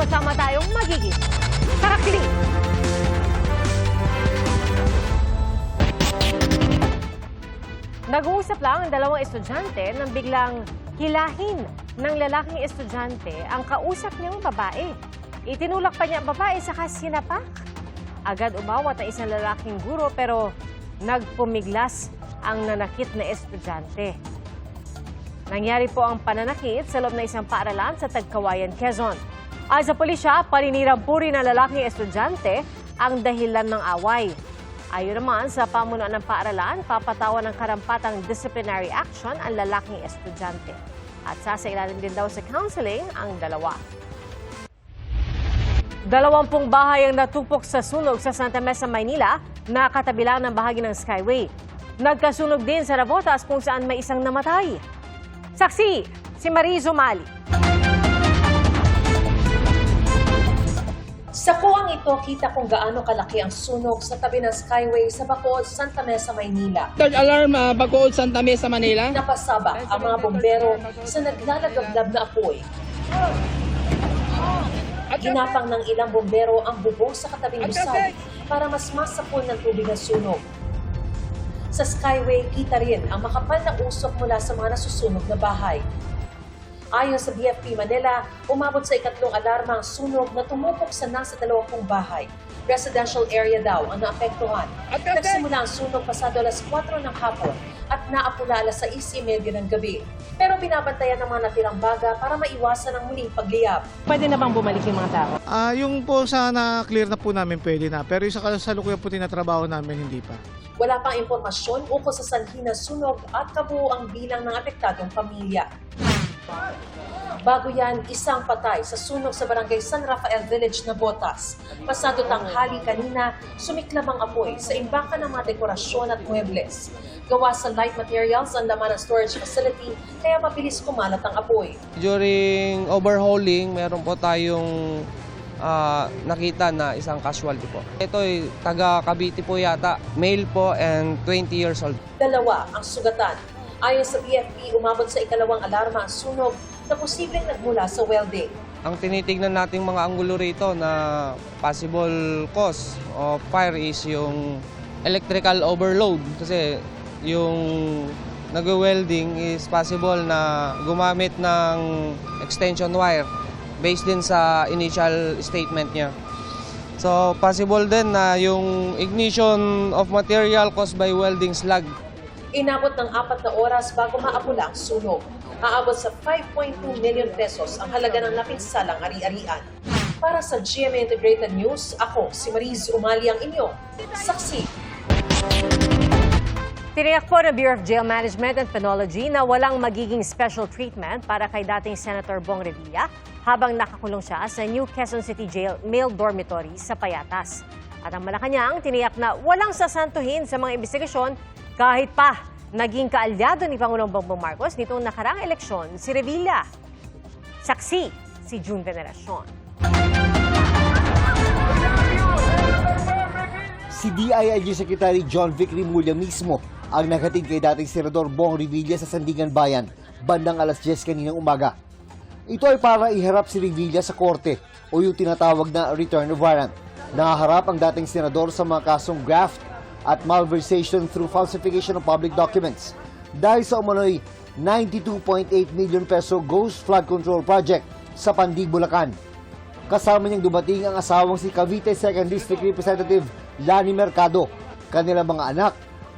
Sama-sama tayong magiging karakli. Nag-uusap lang ang dalawang estudyante nang biglang hilahin ng lalaking estudyante ang kausap niyang babae. Itinulak pa niya ang babae saka sinapak. Agad umawat ang isang lalaking guro pero nagpumiglas ang nanakit na estudyante. Nangyari po ang pananakit sa loob ng isang paaralan sa Tagkawayan, Quezon. Ayon sa pulisya, paninirang puri ng lalaking estudyante ang dahilan ng away. Ayon naman sa pamunuan ng paaralan, papatawan ng karampatang disciplinary action ang lalaking estudyante. At sasailalim din daw sa counseling ang dalawa. 20 bahay ang natupok sa sunog sa Santa Mesa, Maynila, na katabi lang ng bahagi ng Skyway. Nagkasunog din sa Navotas kung saan may isang namatay. Saksi, si Mariz Umali. Sa kuwang ito, kita kung gaano kalaki ang sunog sa tabi ng Skyway sa Bacood, Santa Mesa, Maynila. Third alarm, Bacood, Santa Mesa, Manila. Napasaba ang mga bombero sa naglalagablab na apoy. Ginapang ng ilang bombero ang bubong sa katabing gusali para mas masapol ng tubig ng sunog. Sa Skyway, kita rin ang makapal na usok mula sa mga nasusunog na bahay. Ayon sa BFP Manila, umabot sa ikatlong alarma ang sunog na tumupok sa nasa 20 bahay. Residential area daw ang naapektuhan. Nagsimula ang sunog pasado alas 4 ng hapon at naapula alas 6:30 ng gabi. Pero binabantayan ng mga natirang baga para maiwasan ang muling pagliyab. Pwede na bang bumalik yung mga tao? Yung po sana clear na po namin pwede na. Pero yung sa kasalukuyan po tinatrabaho namin, hindi pa. Wala pang impormasyon ukol sa sanhi ng sunog at kabuuang bilang ng apektadong pamilya. Bago yan, isang patay sa sunog sa barangay San Rafael Village, Navotas. Pasado tanghali kanina, sumiklab ang apoy sa imbakan ng mga dekorasyon at muebles. Gawa sa light materials ang laman ng storage facility, kaya mabilis kumalat ang apoy. During overhauling, meron po tayong nakita na isang casualty po. Ito ay taga Cavite po yata, male po and 20 years old. Dalawa ang sugatan. Ayon sa BFP, umabot sa ikalawang alarma ang sunog na posibleng nagmula sa welding. Ang tinitignan nating mga anggulo rito na possible cause of fire is yung electrical overload. Kasi yung nag-welding is possible na gumamit ng extension wire based din sa initial statement niya. So possible din na yung ignition of material caused by welding slag. Inabot ng 4 na oras bago maapula ang sunog. Aabot sa 5.2 million pesos ang halaga ng napinsalang ari-arian. Para sa GMA Integrated News, ako si Mariz Umali ang inyong saksi. Tiniyak po ng Bureau of Jail Management and Penology na walang magiging special treatment para kay dating Senator Bong Revilla habang nakakulong siya sa New Quezon City Jail male dormitory sa Payatas. At ang Malacanang tiniyak na walang sasantuhin sa mga investigasyon kahit pa naging kaalyado ni Pangulong Bongbong Marcos nitong nakaraang eleksyon si Revilla. Saksi si June Veneracion. Si DILG Secretary John Vic Rimulya mismo ang naghatid kay dating Senador Bong Revilla sa Sandigan Bayan bandang alas 10 kaninang umaga. Ito ay para iharap si Revilla sa korte o yung tinatawag na return of warrant. Nakaharap ang dating senador sa mga kasong graft at malversation through falsification of public documents dahil sa umano'y 92.8 million peso ghost flood control project sa Pandig, Bulacan. Kasama niyang dumating ang asawang si Cavite 2nd District Representative Lani Mercado, kanilang mga anak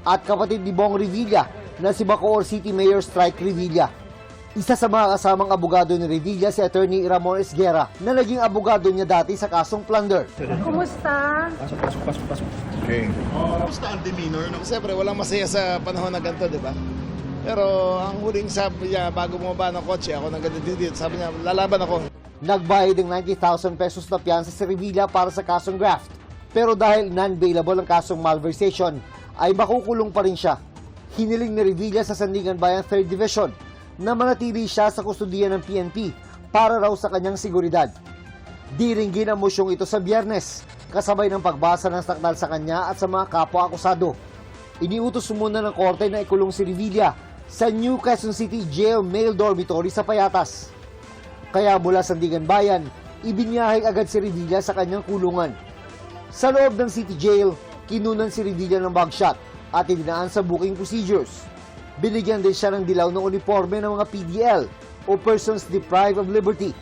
at kapatid ni Bong Revilla na si Bacoor City Mayor Strike Revilla. Isa sa mga kasamang abogado ni Revilla si Attorney Ramon Esguerra na naging abogado niya dati sa kasong plunder. Kumusta? Pasok. Okay. Kumusta ang demeanor? Siyempre, walang masaya sa panahon na ganito, di ba? Pero ang huling sabi niya, bago bumaba ng kotse, ako nagdididit, sabi niya, lalaban ako. Nagbayad ng 90,000 pesos na piyansa si Revilla para sa kasong graft. Pero dahil non-bailable ang kasong malversation, ay makukulong pa rin siya. Hiniling ni Revilla sa Sandigan Bayan 3rd Division na manatili siya sa kustudiya ng PNP para raw sa kanyang seguridad. Diringgin ang mosyong ito sa Biyernes, kasabay ng pagbasa ng sakdal sa kanya at sa mga kapwa-akusado. Iniutos muna ng korte na ikulong si Revilla sa New Quezon City Jail Male Dormitory sa Payatas. Kaya mula Sandigan Bayan, Ibinyahe agad si Revilla sa kanyang kulungan. Sa loob ng City Jail, kinunan si Revilla ng mugshot at idinaan sa booking procedures. Binigyan din siya ng dilaw ng uniforme ng mga PDL o Persons Deprived of Liberty.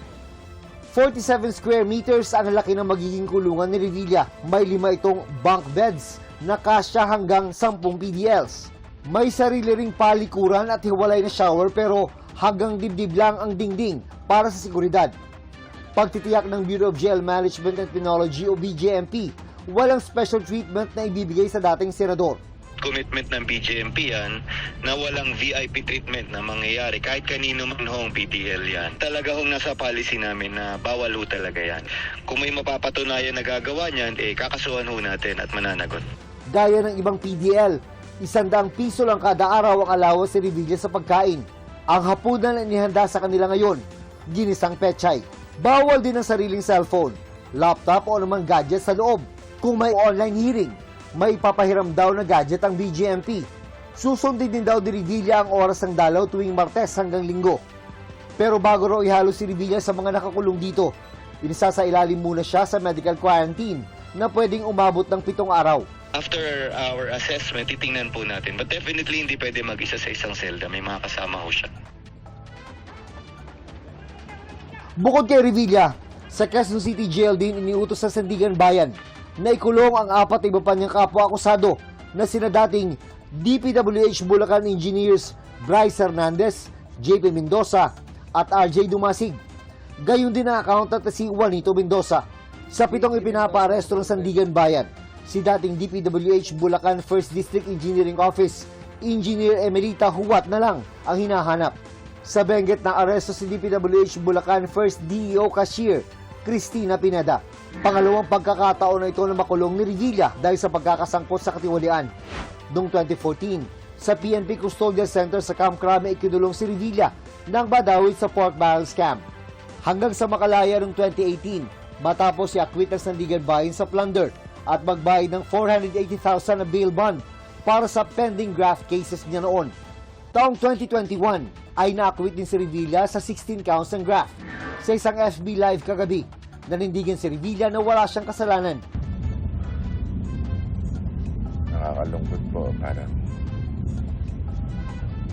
47 square meters ang laki ng magiging kulungan ni Revilla. May 5 itong bunk beds na kasya hanggang 10 PDLs. May sarili ring palikuran at hiwalay na shower pero hanggang dibdib lang ang dingding para sa seguridad. Pagtitiyak ng Bureau of Jail Management and Penology o BJMP, walang special treatment na ibibigay sa dating senador. Commitment ng BJMP yan na walang VIP treatment na mangyayari kahit kanino man hong PDL yan. Talaga hong nasa policy namin na bawal ho talaga yan. Kung may mapapatunayan na gagawa niyan, kakasuhan ho natin at mananagot. Gaya ng ibang PDL, 100 piso lang kada araw ang allowance si Revilla sa pagkain. Ang hapunan na inihanda sa kanila ngayon, ginisang pechay. Bawal din ang sariling cellphone, laptop o naman gadget sa loob. Kung may online hearing, may papahiram daw na gadget ang BJMP. Susundin din daw ni Revilla ang oras ng dalaw tuwing Martes hanggang Linggo. Pero bago raw ihalo si Revilla sa mga nakakulong dito, inisasailalim muna siya sa medical quarantine na pwedeng umabot ng 7 araw. After our assessment, titingnan po natin. But definitely hindi pwede mag-isa sa isang selda. May mga kasama ho siya. Bukod kay Revilla, sa Quezon City Jail din iniutos sa Sandigan Bayan na ikulong ang 4 iba pa niyang kapwa-akusado na sina dating DPWH Bulacan Engineers Bryce Hernandez, JP Mendoza at RJ Dumasig. Gayun din ang accountant na si Juanito Mendoza. Sa 7 ipinapaaresto ng Sandigan Bayan, si dating DPWH Bulacan 1st District Engineering Office, Engineer Emerita Huwat na lang ang hinahanap. Sa Benguet na aresto si DPWH Bulacan 1st DEO Cashier, Cristina Pineda. Pangalawang pagkakataon na ito na makulong ni Revilla dahil sa pagkakasangkot sa katiwalian. Noong 2014, sa PNP Custodial Center sa Camp Crame ikinulong si Revilla nang badawit sa pork barrel scam. Hanggang sa makalaya noong 2018, matapos i-acquit ng Sandigan Bayan sa plunder at magbayad ng 480,000 na bail bond para sa pending graft cases niya noon. Taong 2021 ay na-acquit din si Revilla sa 16 counts ng graft. Sa isang FB Live kagabi, nanindigan si Revilla na wala siyang kasalanan. Nakakalungkot po, parang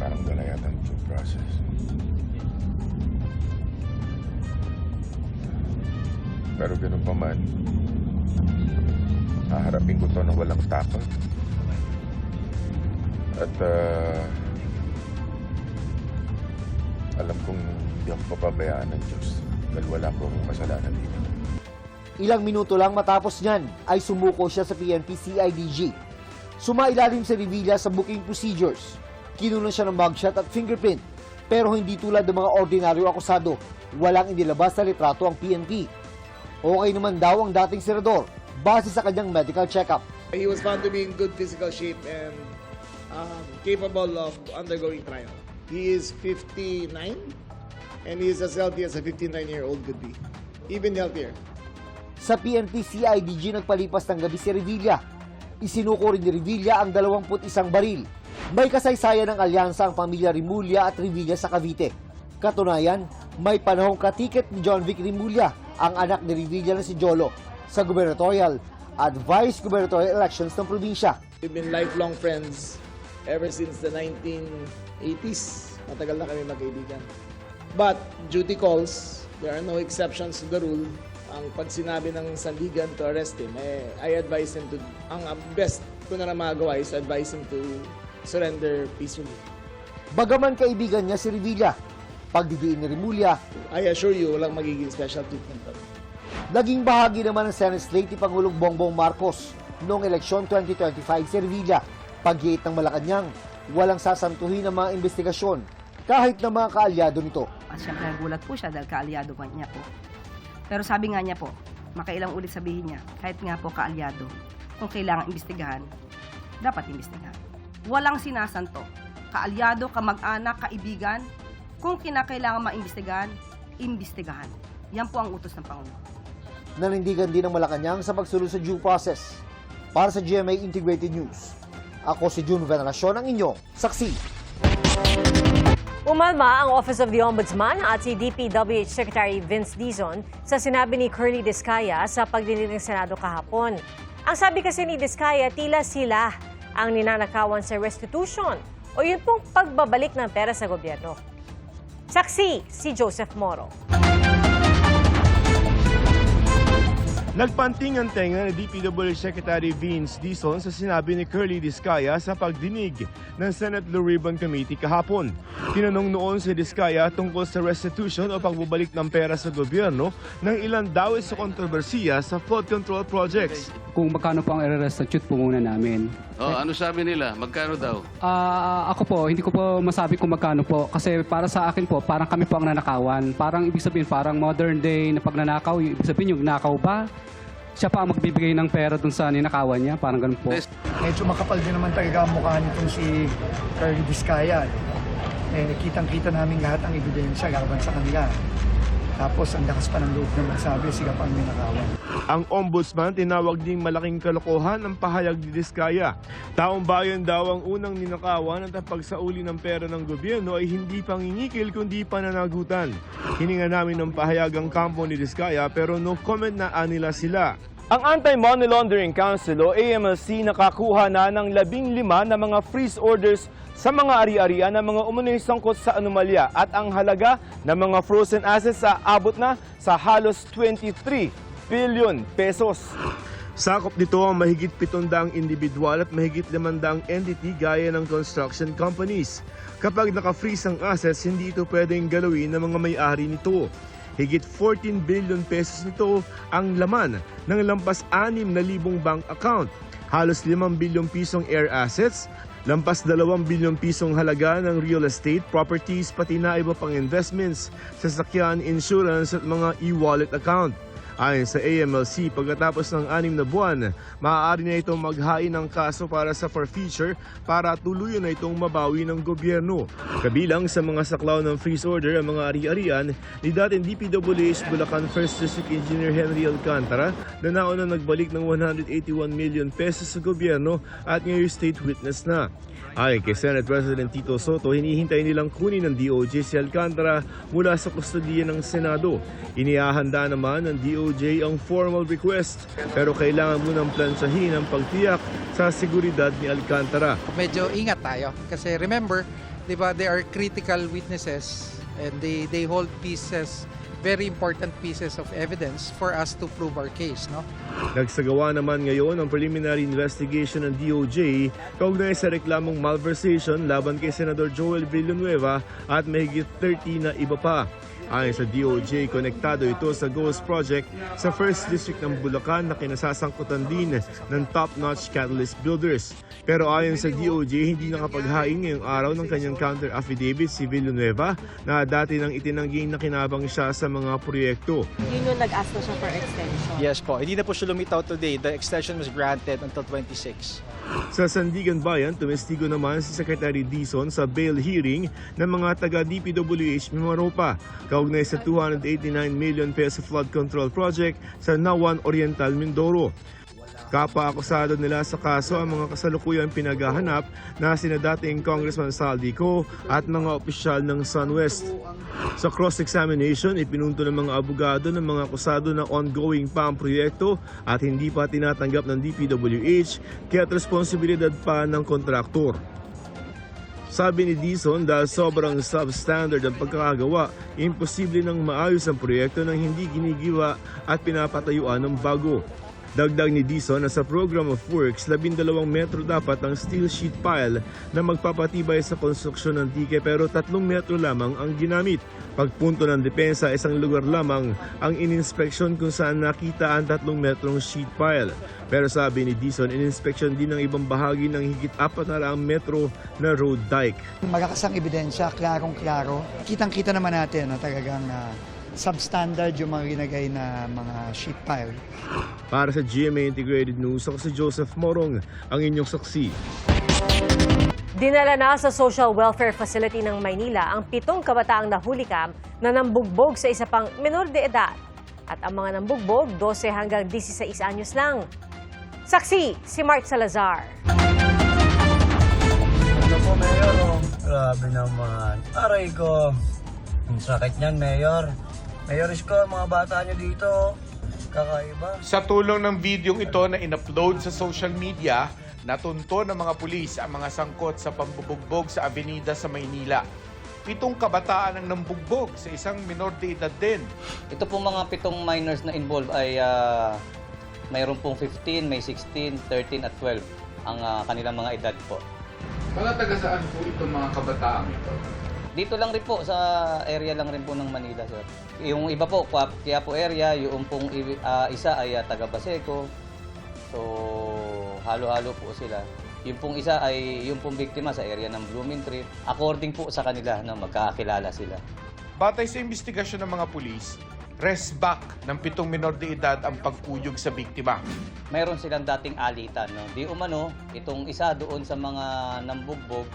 wala yata ng due process. Pero ganun pa man, haharapin ko to na walang takot. At alam kong hindi ako papabayaan ng Diyos dahil wala po akong kasalanan dito. Ilang minuto lang matapos niyan ay sumuko siya sa PNP CIDG. Sumailalim si Revilla sa booking procedures. Kinunan siya ng mugshot at fingerprint. Pero hindi tulad ng mga ordinaryo akusado, walang inilabas na litrato ang PNP. Okay naman daw ang dating senador base sa kanyang medical check-up. He was found to be in good physical shape and capable of undergoing trial. He is 59 and he is as healthy as a 59-year-old could be. Even healthier. Sa PNP CIDG nagpalipas ng gabi si Revilla. Isinuko rin ni Revilla ang 21 baril. May kasaysayan ng alyansa ang pamilya Rimulya at Revilla sa Cavite. Katunayan, may panahong katiket ni John Vic Rimulya, ang anak ni Revilla na si Jolo, sa gubernatorial at vice-gubernatorial elections ng probinsya. We've been lifelong friends ever since the 1980s. Matagal na kami magkaibigan. But duty calls, there are no exceptions to the rule. Ang pag sinabi ng Sandigan to arrest him, I advise him to, ang best ko na magawa is advise him to surrender peacefully. Bagaman kaibigan niya si Revilla, pagdidiin ni Rimulya, I assure you, walang magiging special treatment. naging bahagi naman ng Senate slate ni Pangulong Bongbong Marcos noong eleksyon 2025 si Revilla. Paggiit ng Malacanang, walang sasantuhin ng mga investigasyon kahit na mga kaalyado nito. At siyempre nagulat po siya dahil kaalyado niya po. Pero sabi nga niya po, makailang ulit sabihin niya, kahit nga po kaalyado, kung kailangan imbestigahan, dapat imbestigahan. Walang sinasanto. Kaalyado, kamag-anak, kaibigan, kung kinakailangan maimbestigahan, imbestigahan. Yan po ang utos ng Pangulo. Nanindigan din ng Malacanang sa pagsunod sa due process. Para sa GMA Integrated News, ako si June Veneracion, ang inyong saksi. Umalma ang Office of the Ombudsman at si DPWH Secretary Vince Dizon sa sinabi ni Curly Discaya sa pagdinig ng Senado kahapon. Ang sabi kasi ni Discaya, tila sila ang ninanakawan sa restitution o yun pong pagbabalik ng pera sa gobyerno. Saksi si Joseph Moro. Nagpanting ang tenga ni DPWH Secretary Vince Dizon sa sinabi ni Curly Discaya sa pagdinig ng Senate Blue Ribbon Committee kahapon. Tinanong noon si Discaya tungkol sa restitution o pagbabalik ng pera sa gobyerno ng ilang dawit sa kontrobersiya sa flood control projects. Kung magkano po ang i-restitute po muna namin. Ano sabi nila? Magkano daw? Ako po, hindi ko po masabi kung magkano po. Kasi para sa akin po, parang kami po ang nanakawan. Parang ibig sabihin, parang modern day na pagnanakaw. Ibig sabihin, yung nakaw ba? Siya pa ang magbibigay ng pera dun sa ninakawan niya. Parang ganun po. Medyo makapal din naman talaga ang mukha nitong si Curly Discaya. Kitang-kita namin lahat ang ebidensya laban sa kanila. Tapos ang lakas pa ng loob na magsabi, sila pa ang ninakawan. Ang ombudsman tinawag ding malaking kalokohan ang pahayag ni Discaya. Taong bayan daw ang unang ninakawan at ang pagsauli ng pera ng gobyerno ay hindi pangingikil kundi pananagutan. Hininga namin ng pahayag ang kampo ni Discaya pero no comment na anila sila. Ang Anti-Money Laundering Council o AMLC nakakuha na ng 15 na mga freeze orders sa mga ari-arian ng mga umunoy sangkot sa anomalya at ang halaga ng mga frozen assets sa abot na sa halos 23 billion pesos. Sakop nito ang mahigit 700 individual at mahigit 500 entity gaya ng construction companies. Kapag naka-freeze ang assets, hindi ito pwedeng galawin ng mga may-ari nito. Higit 14 billion pesos nito ang laman ng lampas 6,000 bank account. Halos 5 bilyong pisong air assets, lampas 2 bilyong pisong halaga ng real estate, properties, pati na iba pang investments, sasakyan, insurance at mga e-wallet account. Ayon sa AMLC, pagkatapos ng 6 na buwan, maaari na itong maghain ng kaso para sa forfeiture para tuluyan na itong mabawi ng gobyerno. Kabilang sa mga saklaw ng freeze order ang mga ari-arian ni dating DPWH Bulacan 1st District Engineer Henry Alcantara na nauna nagbalik ng 181 million pesos sa gobyerno at ngayon state witness na. Ayon kay Senate President Tito Soto, hinihintay nilang kunin ng DOJ si Alcantara mula sa kustodiya ng Senado. Inihahanda naman ng DOJ ang formal request pero kailangan munang plansyahin ang pagtiyak sa seguridad ni Alcantara. Medyo ingat tayo kasi remember, di ba, they are critical witnesses and they hold pieces, very important pieces of evidence for us to prove our case, no? Nagsagawa naman ngayon ang preliminary investigation ng DOJ kaugnay sa reklamong malversation laban kay Senador Joel Villanueva at mahigit 30 na iba pa. Ayon sa DOJ, konektado ito sa Ghost Project sa 1st District ng Bulacan na kinasasangkutan din ng top-notch catalyst builders. Pero ayon sa DOJ, hindi nakapaghain ngayong araw ng kanyang counter-affidavit si Villanueva na dati nang itinangging na kinabang siya sa mga proyekto. Yun yung nag-ask na siya for extension? Yes po. Hindi na po siya lumitaw today. The extension was granted until 26. Sa Sandigan Bayan, tumestigo naman si Secretary Dizon sa bail hearing ng mga taga-DPWH Mimaropa kaugnay sa 289 million peso flood control project sa Nawan Oriental, Mindoro. Kapwa-akusado nila sa kaso ang mga kasalukuyang pinaghahanap na sina dating Congressman Saldico at mga opisyal ng SunWest. Sa cross-examination, ipinunto ng mga abogado ng mga akusado na ongoing pa ang proyekto at hindi pa tinatanggap ng DPWH kaya't responsibilidad pa ng kontraktor. Sabi ni Dizon, dahil sobrang substandard ang pagkakagawa, imposible nang maayos ang proyekto nang hindi ginigiwa at pinapatayuan ng bago. Dagdag ni Dizon na sa Program of Works, 12 metro dapat ang steel sheet pile na magpapatibay sa konstruksyon ng dike pero 3 metro lamang ang ginamit. Pagpunto ng depensa, isang lugar lamang ang ininspeksyon kung saan nakita ang 3 metrong sheet pile. Pero sabi ni Dizon, ininspeksyon din ng ibang bahagi ng higit 400 metro na road dike. Malakas ang ebidensya, klarong-klaro. Kitang-kita naman natin na talagang substandard yung mga ginagay na mga sheet pile. Para sa GMA Integrated News, ako si Joseph Morong, ang inyong saksi. Dinala na sa Social Welfare Facility ng Maynila ang 7 kabataang nahulikam na nambugbog sa isa pang menor de edad. At ang mga nambugbog, 12 hanggang 16 anyos lang. Saksi, si Mark Salazar. po, Mayor. Oh. Grabe naman. Aray ko. Ang sakit niyan, Mayor. Mayor Isko, mga bata niyo dito. Kakaiba. Sa tulong ng videong ito na in-upload sa social media, natunto ng mga pulis ang mga sangkot sa pambubugbog sa avenida sa Maynila. 7 kabataan ang nambugbog sa isang minor de edad din. Ito pong mga 7 minors na involved ay mayroon pong 15, may 16, 13 at 12 ang kanilang mga edad po. Mga taga saan po itong mga kabataan ito? Dito lang rin po, sa area lang rin po ng Manila, sir. Yung iba po, Quiapo area, yung pong isa ay taga Baseco. So, halo-halo po sila. Yung pong isa ay yung pong biktima sa area ng Blooming Tree. According po sa kanila na magkakakilala sila. Batay sa investigasyon ng mga pulis, rest back ng 7 minor de edad ang pagkuyog sa biktima. Mayroon silang dating alitan. No? Di umano, itong isa doon sa mga nambugbog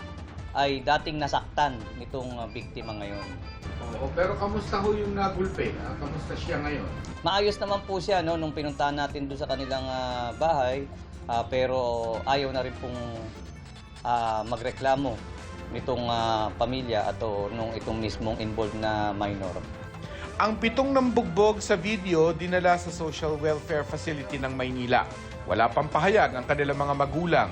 ay dating nasaktan nitong biktima ngayon. Oo, pero kamusta ho yung nagulpe? Kamusta siya ngayon? Maayos naman po siya no, nung pinuntahan natin doon sa kanilang bahay. Pero ayaw na rin pong magreklamo nitong pamilya at nung itong mismong involved na minor. Ang 7 nambugbog sa video dinala sa Social Welfare Facility ng Maynila. Wala pang pahayag ang kanilang mga magulang.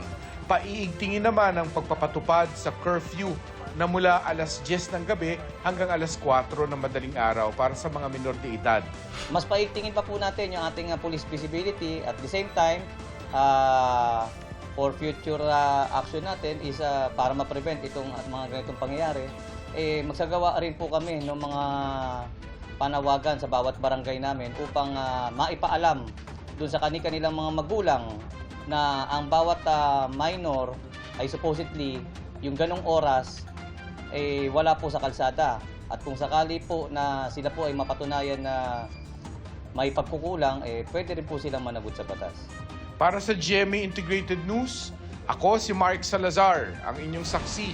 Paiigtingin naman ang pagpapatupad sa curfew na mula alas 10 ng gabi hanggang alas 4 ng madaling araw para sa mga minor de edad. Mas paigtingin pa po natin yung ating police visibility at the same time, for future action natin is para ma-prevent itong mga ganitong pangyayari, magsagawa rin po kami ng mga panawagan sa bawat barangay namin upang maipaalam doon sa kanilang mga magulang na ang bawat minor ay supposedly yung ganong oras wala po sa kalsada. At kung sakali po na sila po ay mapatunayan na may pagkukulang, pwede rin po silang managot sa batas. Para sa GMA Integrated News, ako si Mark Salazar, ang inyong saksi.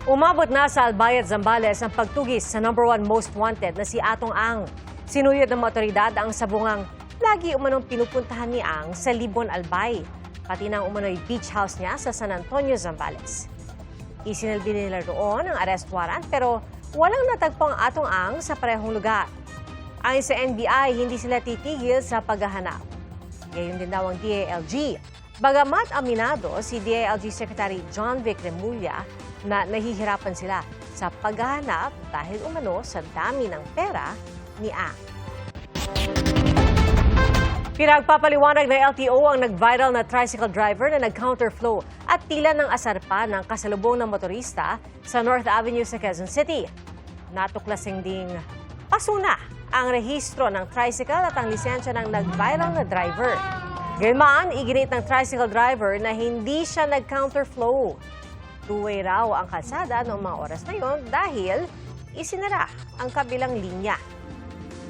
Umabot na sa Albayad, Zambales ang pagtugis sa #1 most wanted na si Atong Ang. Sinuyod ng otoridad ang sabungang lagi umanong pinupuntahan ni Ang sa Libon, Albay, pati ng umano'y beach house niya sa San Antonio, Zambales. Isinalbi nila roon ang arrest warrant pero walang natagpo ang Atong Ang sa parehong lugar. Ayon sa NBI, hindi sila titigil sa paghahanap. Gayon din daw ang DILG. Bagamat aminado si DILG Secretary John Vic Remulla na nahihirapan sila sa paghahanap dahil umano sa dami ng pera ni Ang. Pinagpapaliwanag ng LTO ang nag-viral na tricycle driver na nag-counterflow at tila ng asar pa ng kasalubong ng motorista sa North Avenue sa Quezon City. Natuklasing ding pasuna ang rehistro ng tricycle at ang lisensya ng nag-viral na driver. Gayunman, iginit ng tricycle driver na hindi siya nag-counterflow. Two-way raw ang kalsada noong mga oras na yon dahil isinara ang kabilang linya.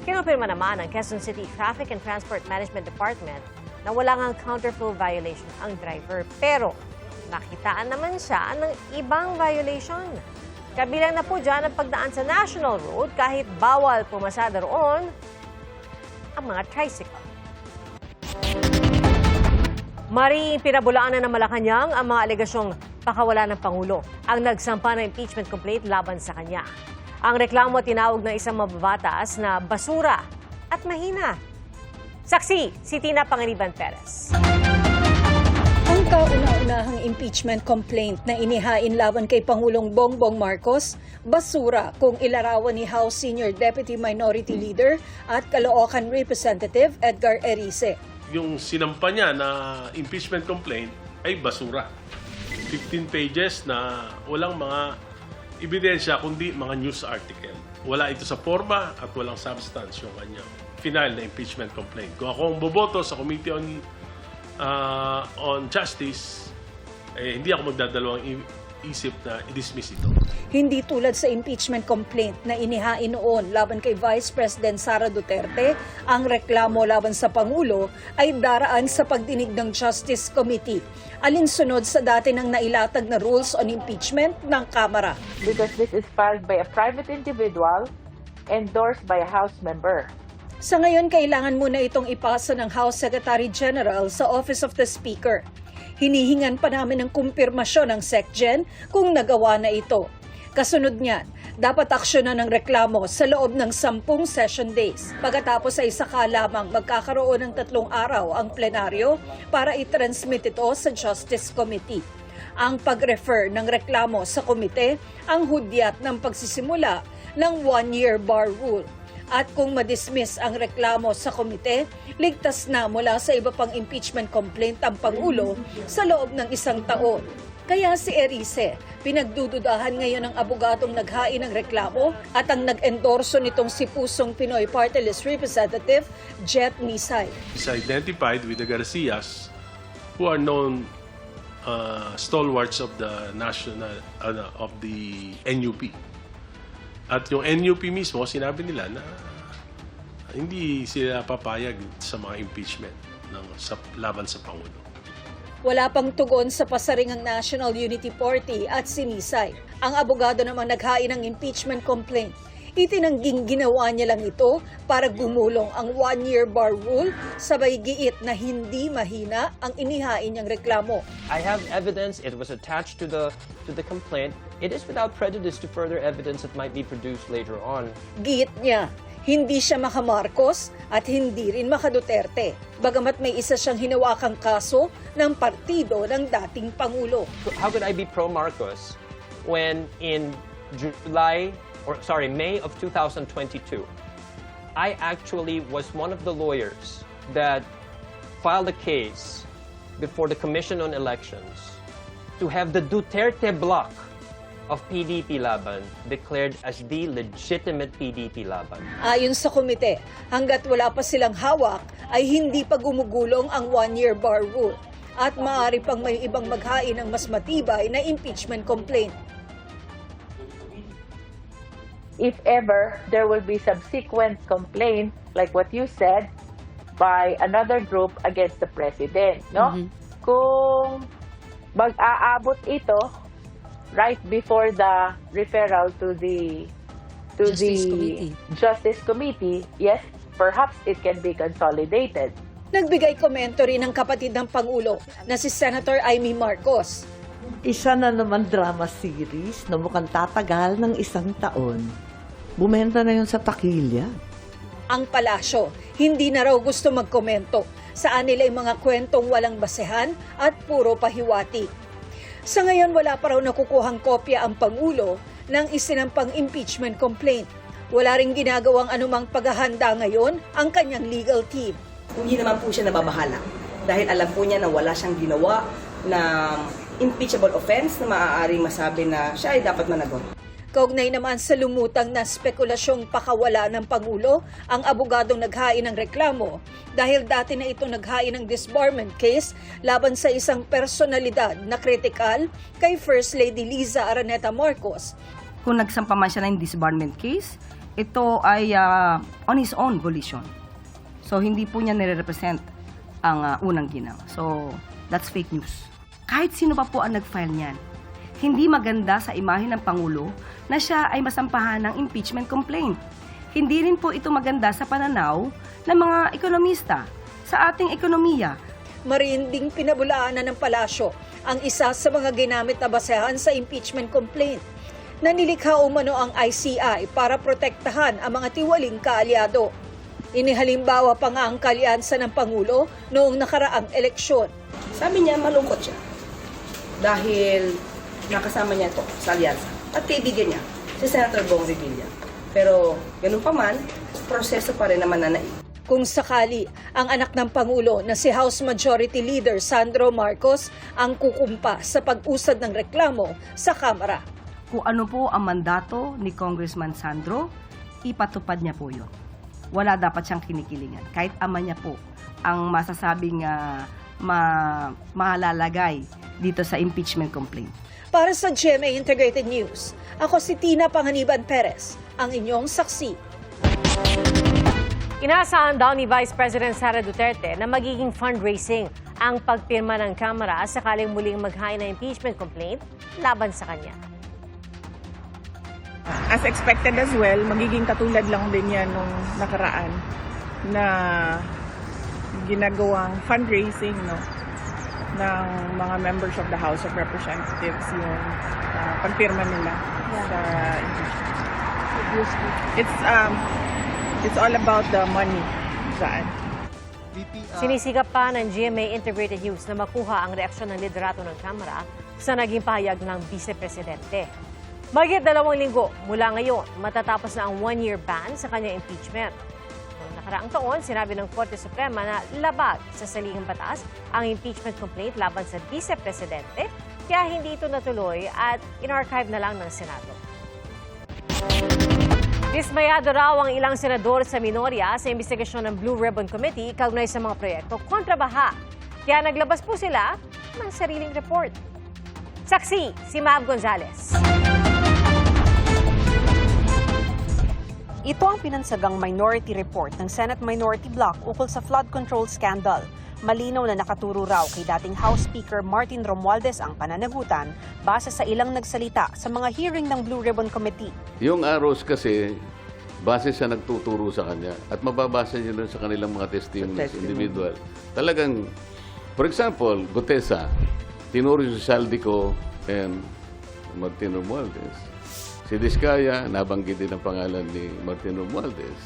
Kinumpirma naman ng Quezon City Traffic and Transport Management Department na wala ngang counterflow violation ang driver. Pero nakitaan naman siya ng ibang violation. Kabilang na po dyan ang pagdaan sa National Road kahit bawal pumasada roon ang mga tricycle. Maring pinabulaan na ng Malacanang ang mga alegasyong pakawala ng Pangulo ang nagsampa ng impeachment complaint laban sa kanya. Ang reklamo tinawag ng isang mababatas na basura at mahina. Saksi, si Tina Panganiban Perez. Ang kauna-unahang impeachment complaint na inihain laban kay Pangulong Bongbong Marcos, basura kung ilarawan ni House Senior Deputy Minority Leader at Caloocan Representative Edgar Erice. Yung sinampa niya na impeachment complaint ay basura. 15 pages na walang mga ebidensya kundi mga news article. Wala ito sa forma at walang substance yung kanyang final na impeachment complaint. Kung ako ang boboto sa Committee on Justice, hindi ako magdadalawang isip na i-dismiss ito. Hindi tulad sa impeachment complaint na inihain noon laban kay Vice President Sara Duterte, ang reklamo laban sa Pangulo ay daraan sa pagdinig ng Justice Committee. Alinsunod sa dati ng nailatag na rules on impeachment ng Kamara. Because this is filed by a private individual, endorsed by a House member. Sa ngayon, kailangan muna itong ipasa ng House Secretary General sa Office of the Speaker. Hinihingan pa namin ng kumpirmasyon ng SecGen kung nagawa na ito. Kasunod niyan, dapat aksyonan ng reklamo sa loob ng 10 session days. Pagkatapos ay saka lamang magkakaroon ng 3 araw ang plenaryo para i-transmit ito sa Justice Committee. Ang pag-refer ng reklamo sa komite ang hudyat ng pagsisimula ng 1-year bar rule. At kung madismiss ang reklamo sa komite, ligtas na mula sa iba pang impeachment complaint ang Pangulo sa loob ng 1 taon. Kaya si Erice, pinagdududahan ngayon ng abogadong naghain ng reklamo at ang nag-endorso nitong si Pusong Pinoy Party List Representative, Jet Nisay. Is identified with the Garcias, who are known stalwarts of the of the NUP. At yung NUP mismo, sinabi nila na hindi sila papayag sa mga impeachment laban sa Pangulo. Wala pang tugon sa pasaringang National Unity Party at sinisay. Ang abogado namang naghain ng impeachment complaint. Itinangging ginawa niya lang ito para gumulong ang 1-year bar rule, sabay giit na hindi mahina ang inihain niyang reklamo. I have evidence. It was attached to the complaint. It is without prejudice to further evidence that might be produced later on. Giit niya, hindi siya maka-Marcos at hindi rin maka-Duterte. Bagamat may isa siyang hinawakang kaso ng partido ng dating Pangulo. How could I be pro-Marcos when in May of 2022, I actually was one of the lawyers that filed a case before the Commission on Elections to have the Duterte bloc of PDP Laban declared as the legitimate PDP Laban. Ayon sa komite, hanggat wala pa silang hawak ay hindi pa gumugulong ang 1-year bar rule at maaari pang may ibang maghain ng mas matibay na impeachment complaint. If ever there will be subsequent complaint, like what you said, by another group against the president, no? Kung mag-aabot ito right before the referral to the Justice Committee, yes, perhaps it can be consolidated. Nagbigay komento rin ang kapatid ng Pangulo na si Senator Amy Marcos. Isa na naman drama series na mukhang tatagal ng 1 taon. Bumenta na yun sa takilya. Ang palasyo, hindi na raw gusto magkomento. Saan nila yung mga kwentong walang basehan at puro pahiwati. Sa ngayon, wala pa raw nakukuhang kopya ang Pangulo ng isinampang impeachment complaint. Wala ring ginagawang anumang paghahanda ngayon ang kanyang legal team. Hindi naman po siya nababahala dahil alam po niya na wala siyang ginawa na impeachable offense na maaaring masabi na siya ay dapat managot. Kaugnay naman sa lumutang na spekulasyong pakawala ng Pangulo, ang abogadong naghain ng reklamo dahil dati na ito naghain ng disbarment case laban sa isang personalidad na kritikal kay First Lady Liza Araneta Marcos. Kung nagsampa man siya ng disbarment case, ito ay on his own volition. So hindi po niya nire-represent ang unang ginang. So that's fake news. Kahit sino pa po ang nag-file niyan, hindi maganda sa imahe ng Pangulo na siya ay masampahan ng impeachment complaint. Hindi rin po ito maganda sa pananaw ng mga ekonomista sa ating ekonomiya. Marinding pinabulaanan ng palasyo ang isa sa mga ginamit na basehan sa impeachment complaint. Nanilikha umano ang ICI para protektahan ang mga tiwaling kaalyado. Inihalimbawa pa nga ang kalyansa ng Pangulo noong nakaraang eleksyon. Sabi niya malungkot siya dahil nakasama niya ito sa alyansa at kaibigan niya, si Senator Bong Revilla. Pero ganun pa man, proseso pa rin naman na Kung sakali, ang anak ng Pangulo na si House Majority Leader Sandro Marcos ang kukumpa sa pag-usad ng reklamo sa Kamara. Kung ano po ang mandato ni Congressman Sandro, ipatupad niya po yun. Wala dapat siyang kinikilingan. Kahit ama niya po ang masasabing malalagay dito sa impeachment complaint. Para sa GMA Integrated News, ako si Tina Panganiban Perez, ang inyong saksi. Inaasahan daw ni Vice President Sara Duterte na magiging fundraising ang pagpirma ng Kamara sakaling muling maghain ng impeachment complaint laban sa kanya. As expected as well, magiging katulad lang din yan nung nakaraan na ginagawang fundraising, no? ng mga members of the House of Representatives yung pagpirma nila sa impeachment. It's all about the money. Saan? Sinisikap pa ng GMA Integrated News na makuha ang reaksyon ng liderato ng Kamara sa naging pahayag ng Vice Presidente. Mahigit 2 linggo mula ngayon, matatapos na ang 1-year ban sa kanyang impeachment. Noong nakaraang taon, sinabi ng Korte Suprema na labag sa salihing batas ang impeachment complaint laban sa Vice Presidente, kaya hindi ito natuloy at in-archive na lang ng Senado. Dismayado raw ang ilang senador sa minorya sa investigasyon ng Blue Ribbon Committee kaugnay sa mga proyekto kontra baha. Kaya naglabas po sila ng sariling report. Saksi, si Mav Gonzalez. Ito ang pinansagang minority report ng Senate Minority Bloc ukol sa flood control scandal. Malinaw na nakaturo raw kay dating House Speaker Martin Romualdez ang pananagutan base sa ilang nagsalita sa mga hearing ng Blue Ribbon Committee. Yung arrows kasi, base sa nagtuturo sa kanya at mababasa niyo sa kanilang mga testimonies, individual. Talagang, for example, Gutesa, tinuro si Saldico and Martin Romualdez. Si Diskaya, nabanggit din ang pangalan ni Martin Romualdez.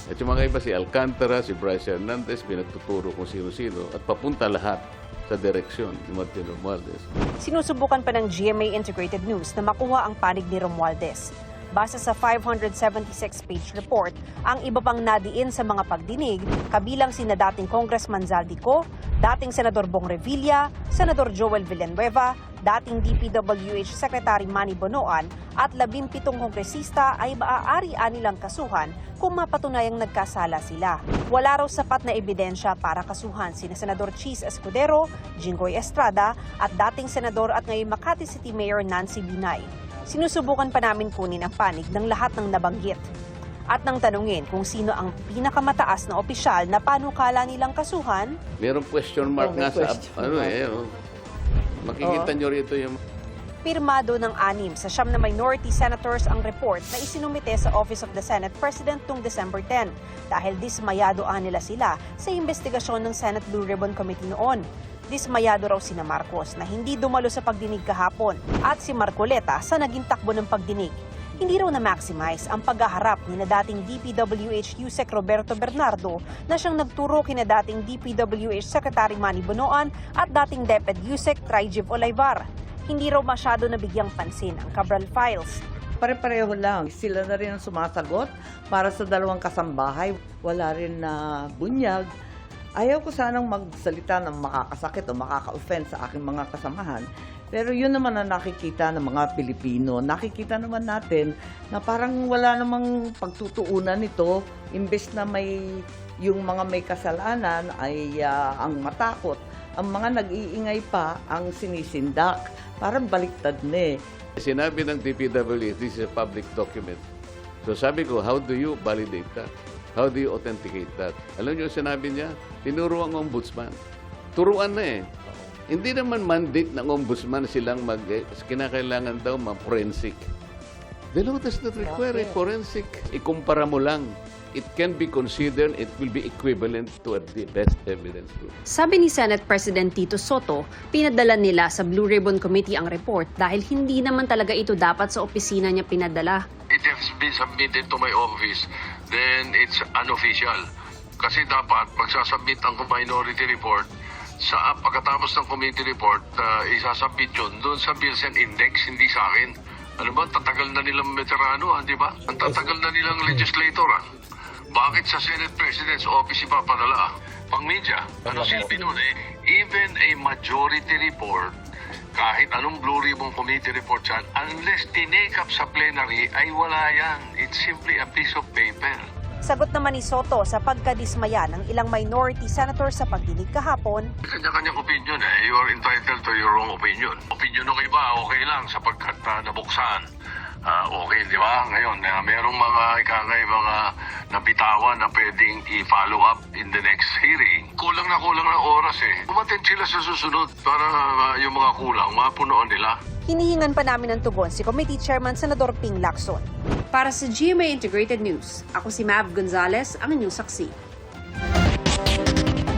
At yung mga iba, si Alcantara, si Bryce Hernandez, pinagtuturo kung sino-sino at papunta lahat sa direksyon ni Martin Romualdez. Sinusubukan pa ng GMA Integrated News na makuha ang panig ni Romualdez. Base sa 576-page report, ang iba pang nadiin sa mga pagdinig, kabilang sina dating Congressman Zaldico, dating Senador Bong Revilla, Senador Joel Villanueva, dating DPWH Secretary Manny Bonoan, at 17 kongresista ay maaari nilang kasuhan kung mapatunayang nagkasala sila. Wala raw sapat na ebidensya para kasuhan sina Senador Chis Escudero, Jinggoy Estrada, at dating Senador at ngayon Makati City Mayor Nancy Binay. Sinusubukan pa namin kunin ang panig ng lahat ng nabanggit. At nang tanungin kung sino ang pinakamataas na opisyal na panukala nilang kasuhan, Merong question mark nga sa, makikita nyo rito yung... pirmado ng 6 sa 9 na minority senators ang report na isinumite sa Office of the Senate President noong December 10 dahil dismayado nila sila sa investigasyon ng Senate Blue Ribbon Committee noon. Dismayado raw sina Marcos na hindi dumalo sa pagdinig kahapon at si Marcoleta sa naging takbo ng pagdinig. Hindi raw na-maximize ang paghaharap ni na dating DPWH Yusek Roberto Bernardo na siyang nagturo kina dating DPWH Secretary Manny Bonoan at dating DepEd Yusek Trijiv Olivar. Hindi raw masyado nabigyang pansin ang Cabral Files. Pare-pareho lang. Sila na rin ang sumasagot para sa dalawang kasambahay. Wala rin na bunyag. Ayaw ko sanang magsalita ng makakasakit o makaka-offend sa aking mga kasamahan. Pero yun naman ang nakikita ng mga Pilipino. Nakikita naman natin na parang wala namang pagtutuunan nito. Imbes na yung mga may kasalanan ay ang matakot. Ang mga nag-iingay pa ang sinisindak. Parang baliktad na eh. Sinabi ng DPWH, this is a public document. So sabi ko, how do you validate that? How do you authenticate that? Alam niyo sinabi niya? Tinuro ang ombudsman. Turuan na eh. Hindi naman mandate ng ombudsman silang kinakailangan daw ma-forensic. The law does not require a forensic. Ikumpara mo lang. It can be considered, it will be equivalent to the best evidence. Sabi ni Senate President Tito Soto, pinadala nila sa Blue Ribbon Committee ang report dahil hindi naman talaga ito dapat sa opisina niya pinadala. It has been submitted to my office, then it's unofficial. Kasi dapat magsasubmit ang minority report, sa pagkatapos ng committee report, isasubmit yun doon sa Bills and Index, hindi sa akin. Ano ba, tatagal na nilang veterano, di ba? Ang tatagal na nilang legislator, Bakit sa Senate President's Office ipapadala? Pang-media, ano silbi nun even a majority report, kahit anong Blue Ribbon Committee report yan, unless tinake up sa plenary, ay wala yan. It's simply a piece of paper. Sagot naman ni Soto sa pagkadismaya ng ilang minority senators sa pagdinig kahapon. Kanya-kanyang opinion You are entitled to your own opinion. Opinion ng iba, okay lang sapagkat nabuksan. Okay, di ba? Ngayon, merong mga mga nabitawan na pwedeng i-follow up in the next hearing. Kulang na oras Umattend sila sa susunod para yung mga kulang, mapunoan nila. Hinihingan pa namin ng tugon si Committee Chairman Senador Ping Lacson. Para sa GMA Integrated News, ako si Mav Gonzalez, ang inyong saksi.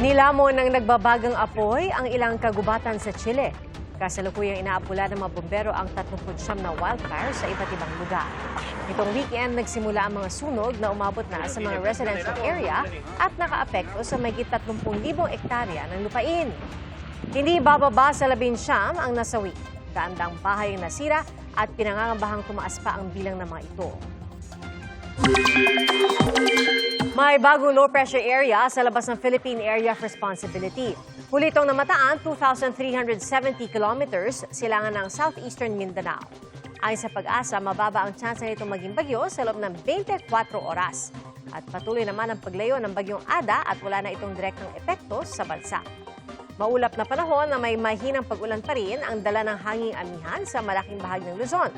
Nilamon ng nagbabagang apoy ang ilang kagubatan sa Chile. Kasalukuyang inaapula ng mga bombero ang 39 na wildfire sa iba't ibang lugar. Itong weekend, nagsimula ang mga sunog na umabot na sa mga residential area at nakaapekto sa mahigit 30,000 ektarya ng lupain. Hindi bababa sa 19 ang nasawi. Daandang bahay ang nasira at pinangangambahang tumaas pa ang bilang ng mga ito. May bagong low-pressure area sa labas ng Philippine Area of Responsibility. Huli itong namataan 2,370 kilometers silangan ng southeastern Mindanao. Ayon sa Pag-asa, mababa ang tsansa nitong maging bagyo sa loob ng 24 oras. At patuloy naman ang paglayo ng bagyong Ada at wala na itong direktang epekto sa bansa. Maulap na panahon na may mahinang pag-ulan pa rin ang dala ng hanging amihan sa malaking bahagi ng Luzon.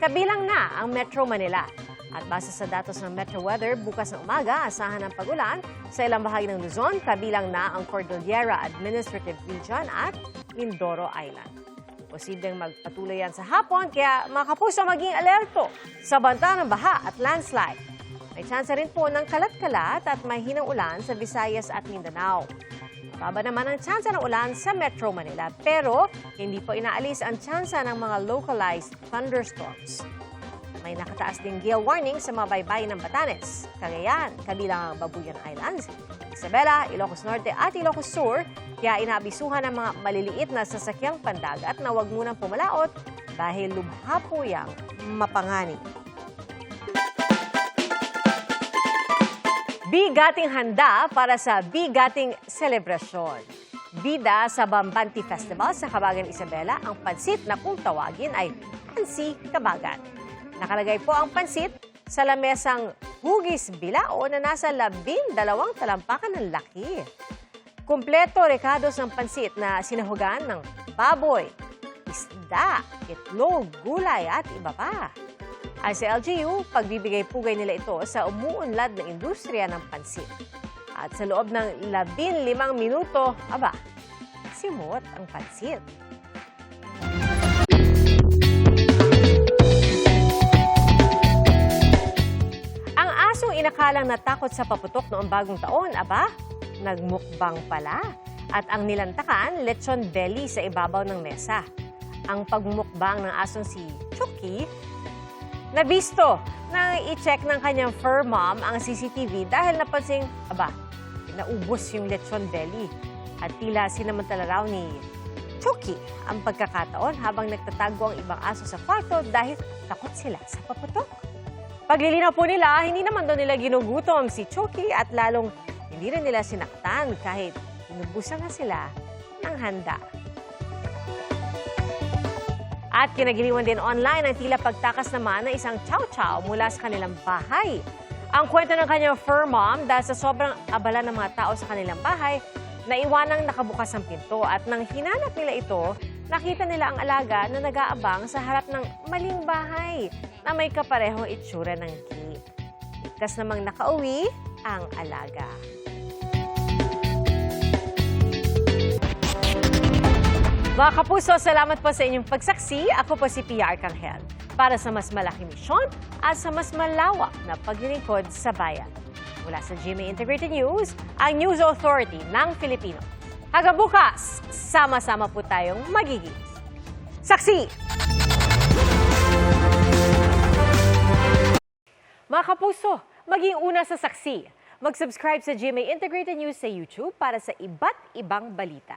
Kabilang na ang Metro Manila. At base sa datos ng Metro Weather, bukas ng umaga, asahan ng pag-ulan sa ilang bahagi ng Luzon, kabilang na ang Cordillera Administrative Region at Mindoro Island. Posibleng magpatuloy yan sa hapon, kaya mga kapuso maging alerto sa banta ng baha at landslide. May tsansa rin po ng kalat-kalat at mahinang ulan sa Visayas at Mindanao. Mababa naman ang tsansa ng ulan sa Metro Manila, pero hindi po inaalis ang tsansa ng mga localized thunderstorms. May nakataas ding gale warning sa mga baybayin ng Batanes, Cagayan, kabilang ang Babuyan Islands, Isabela, Ilocos Norte at Ilocos Sur, kaya inaabisuhan ng mga maliliit na sasakyang pandagat na huwag munang pumalaot dahil lubha po yang mapangani. Bigating handa para sa bigating selebrasyon. Bida sa Bambanti Festival sa Cabagan, Isabela, ang pansit na kung tawagin ay Pansi Cabagan. Nakalagay po ang pansit sa lamesang hugis bilao na nasa 12 talampakan ng laki. Kumpleto rekados ng pansit na sinahugan ng baboy, isda, itlog, gulay at iba pa. Ay sa LGU, pagbibigay-pugay nila ito sa umuunlad na industriya ng pansit. At sa loob ng 15 minuto, simot ang pansit. Inakalang natakot sa paputok noong bagong taon, nagmukbang pala. At ang nilantakan, lechon belly sa ibabaw ng mesa. Ang pagmukbang ng asong si Chucky, nabisto nang i-check ng kanyang fur mom ang CCTV dahil napansing, naubos yung lechon belly. At tila sinamantala raw ni Chucky ang pagkakataon habang nagtatago ang ibang aso sa kwarto dahil takot sila sa paputok. Paglilinaw po nila, hindi naman daw nila ginugutom si Chucky at lalong hindi rin nila sinaktan kahit inubusan na sila ng handa. At kinagiliwan din online ang tila pagtakas naman ng isang chow-chow mula sa kanilang bahay. Ang kwento ng kanyang fur mom dahil sa sobrang abala ng mga tao sa kanilang bahay, naiwanang nakabukas ang pinto at nang hinanap nila ito, nakita nila ang alaga na nag-aabang sa harap ng maling bahay na may kaparehong itsura ng gate. Ligtas namang nakauwi ang alaga. Mga kapuso, salamat po sa inyong pagsaksi. Ako po si Pia Arcangel para sa mas malaking misyon at sa mas malawak na paglilingkod sa bayan. Mula sa GMA Integrated News, ang News Authority ng Filipino. Hanggang bukas, sama-sama po tayong magiging saksi! Mga kapuso, maging una sa saksi. Mag-subscribe sa GMA Integrated News sa YouTube para sa iba't ibang balita.